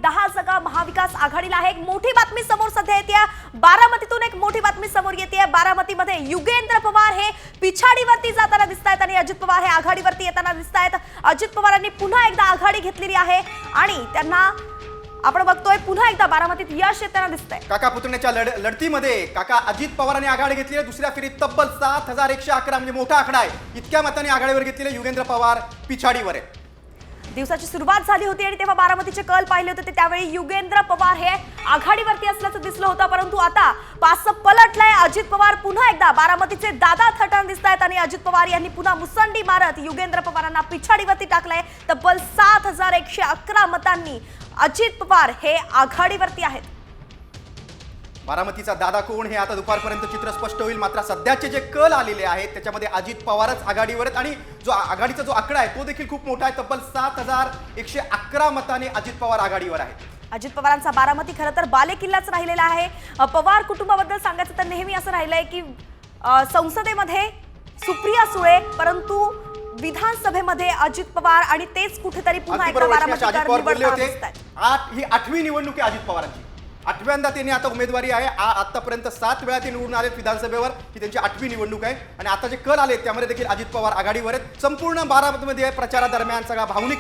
10 जागा महाविकास आघाडीला आहे। एक मोठी बातमी समोर सध्या येते, बारामतीतून एक मोठी बातमी समोर येते। बारामतीमध्ये युगेंद्र पवार हे पिछाडीवरती जाताना दिसतायत आणि अजित पवार हे आघाडीवरती येताना दिसतायत। अजित पवारांनी पुन्हा एकदा आघाडी घेतलेली आहे आणि त्यांना आपण बघतोय पुन्हा एकदा बारामतीत यश येताना दिसतंय। काका पुतण्याच्या लढतीमध्ये काका अजित पवारांनी आघाडी घेतली आहे। दुसऱ्या फेरीत तब्बल 7111 म्हणजे मोठा आकडा आहे। इतक्या मतांनी आघाडीवर घेतलेले युगेंद्र पवार पिछाडीवर आहे। दिवसाची सुरुवात झाली होती आणि तेव्हा बारामतीचे कल पाहिले होते, त्यावेळी युगेंद्र पवार हे आघाडीवरती असल्याचं दिसलं होतं, परंतु आता पास पलटलंय। अजित पवार पुन्हा एकदा बारामतीचे दादा थटान दिसतायत आणि अजित पवार यांनी पुन्हा मुसंडी मारत युगेंद्र पवारांना पिछाडीवरती टाकलंय। तब्बल 7111 मतांनी अजित पवार हे आघाडीवरती आहेत। बारामतीचा दादा कोण हे आता दुपारपर्यंत चित्र स्पष्ट होईल। मात्र सध्याचे जे कल आलेले आहेत त्याच्यामध्ये अजित पवारच आघाडीवर आहेत आणि जो आघाडीचा जो आकडा आहे तो देखील खूप मोठा आहे। तब्बल 7111 मतांनी अजित पवार आघाडीवर आहेत। अजित पवारांचा बारामती खरं तर बालेकिल्लाच राहिलेला आहे। पवार कुटुंबाबद्दल सांगायचं तर नेहमी असं राहिलंय की संसदेमध्ये सुप्रिया सुळे, परंतु विधानसभेमध्ये अजित पवार आणि तेच कुठेतरी पुन्हा एकदा बारामतीकर निवडताना दिसतात। ही 8वी निवडणूक आहे अजित पवारांची। 8व्यांदा त्यांनी आता उमेदवारी आहे। आतापर्यंत 7 वेळा ते निवडून आले विधानसभेवर। ही त्यांची 8वी निवडणूक आहे आणि आता जे कल आले त्यामध्ये देखील अजित पवार आघाडीवर आहेत। संपूर्ण बारामतीमध्ये प्रचारादरम्यान सगळा भावनिक